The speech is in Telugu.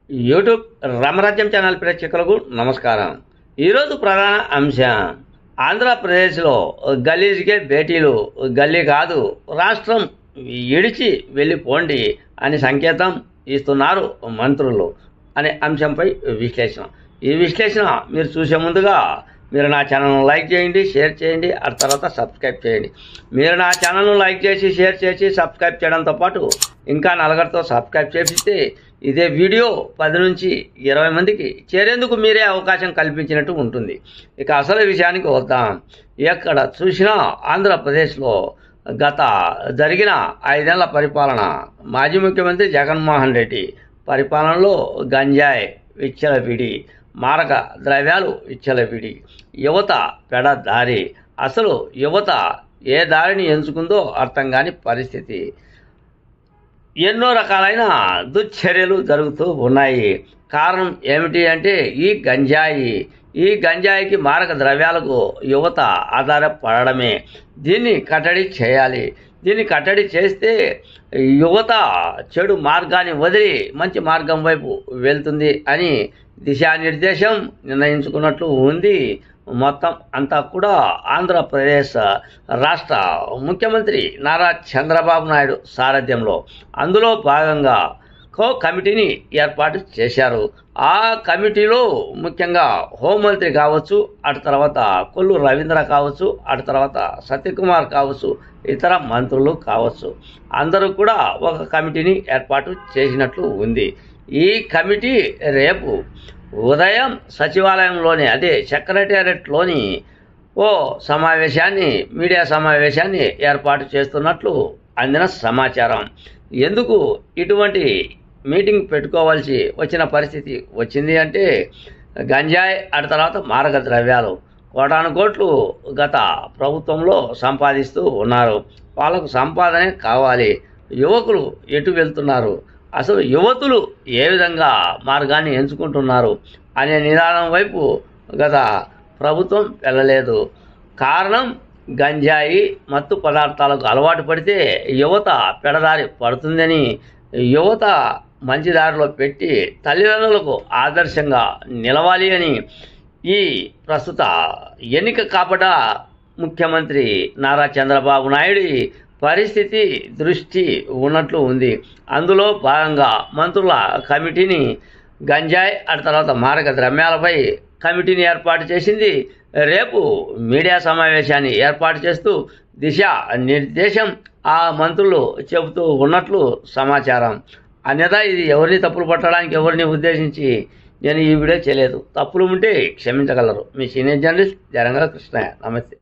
యూట్యూబ్ రామరాజ్యం ఛానల్ ప్రేక్షకులకు నమస్కారం. ఈరోజు ప్రధాన అంశం ఆంధ్రప్రదేశ్లో గలీజ్కే భేటీలు, గల్లీ కాదు రాష్ట్రం ఇడిచి వెళ్ళిపోండి అని సంకేతం ఇస్తున్నారు మంత్రులు అనే అంశంపై విశ్లేషణ. ఈ విశ్లేషణ మీరు చూసే ముందుగా మీరు నా ఛానల్ను లైక్ చేయండి, షేర్ చేయండి, ఆ తర్వాత సబ్స్క్రైబ్ చేయండి. మీరు నా ఛానల్ను లైక్ చేసి, షేర్ చేసి, సబ్స్క్రైబ్ చేయడంతో పాటు ఇంకా నలుగురితో సబ్స్క్రైబ్ చేపిస్తే ఇదే వీడియో 10 నుంచి 20 మందికి చేరేందుకు మీరే అవకాశం కల్పించినట్టు ఉంటుంది. ఇక అసలు విషయానికి వద్దాం. ఎక్కడ చూసినా ఆంధ్రప్రదేశ్లో గత జరిగిన 5 ఏళ్ల పరిపాలన, మాజీ ముఖ్యమంత్రి జగన్మోహన్ రెడ్డి పరిపాలనలో గంజాయి విచ్చలవిడి, మారక ద్రవ్యాలు విచ్చలవిడి, యువత పెడదారి, అసలు యువత ఏ దారిని ఎంచుకుందో అర్థం కాని పరిస్థితి, ఎన్నో రకాలైన దుశ్చర్యలు జరుగుతూ ఉన్నాయి. కారణం ఏమిటి అంటే ఈ గంజాయికి మారక ద్రవ్యాలకు యువత ఆధారపడమే. దీన్ని కట్టడి చేయాలి. దీన్ని కట్టడి చేస్తే యువత చెడు మార్గాన్ని వదిలి మంచి మార్గం వైపు వెళ్తుంది అని దిశానిర్దేశం నిర్ణయించుకున్నట్లు ఉంది. మొత్తం అంతా కూడా ఆంధ్రప్రదేశ్ రాష్ట్ర ముఖ్యమంత్రి నారా చంద్రబాబు నాయుడు సారథ్యంలో. అందులో భాగంగా కమిటీని ఏర్పాటు చేశారు. ఆ కమిటీలో ముఖ్యంగా హోంమంత్రి కావచ్చు, అటు తర్వాత కొల్లు రవీంద్ర కావచ్చు, అటు తర్వాత సత్యకుమార్ కావచ్చు, ఇతర మంత్రులు కావచ్చు, అందరూ కూడా ఒక కమిటీని ఏర్పాటు చేసినట్లు ఉంది. ఈ కమిటీ రేపు ఉదయం సచివాలయంలోని, అదే సెక్రటేరియట్లోని ఓ మీడియా సమావేశాన్ని ఏర్పాటు చేస్తున్నట్లు అందిన సమాచారం. ఎందుకు ఇటువంటి మీటింగ్ పెట్టుకోవాల్సి వచ్చిన పరిస్థితి వచ్చింది అంటే, గంజాయి, అటు తర్వాత మారక ద్రవ్యాలు కోటాను కోట్లు గత ప్రభుత్వంలో సంపాదిస్తూ ఉన్నారు. వాళ్ళకు సంపాదనే కావాలి. యువకులు ఎటు వెళ్తున్నారు, అసలు యువతులు ఏ విధంగా మార్గాన్ని ఎంచుకుంటున్నారు అనే నిదానం వైపు గత ప్రభుత్వం వెళ్ళలేదు. కారణం గంజాయి, మత్తు పదార్థాలకు అలవాటు పడితే యువత పెడదారి పడుతుందని, యువత మంచి దారిలో పెట్టి తల్లిదండ్రులకు ఆదర్శంగా నిలవాలి అని ఈ ప్రస్తుత ఎన్నిక కాపట ముఖ్యమంత్రి నారా చంద్రబాబు నాయుడు పరిస్థితి దృష్టి ఉన్నట్లు ఉంది. అందులో భాగంగా మంత్రుల కమిటీని గంజాయి, ఆ తర్వాత మారక ద్రవ్యాలపై కమిటీని ఏర్పాటు చేసింది. రేపు మీడియా సమావేశాన్ని ఏర్పాటు చేస్తూ దిశ నిర్దేశం ఆ మంత్రులు చెబుతూ ఉన్నట్లు సమాచారం. అన్యథా ఇది ఎవరిని తప్పులు పట్టడానికి, ఎవరిని ఉద్దేశించి నేను ఈ వీడియో చేయలేదు. తప్పులు ఉంటే క్షమించగలరు. మీ సీనియర్ జర్నలిస్ట్ జరంగల కృష్ణయ్య. నమస్తే.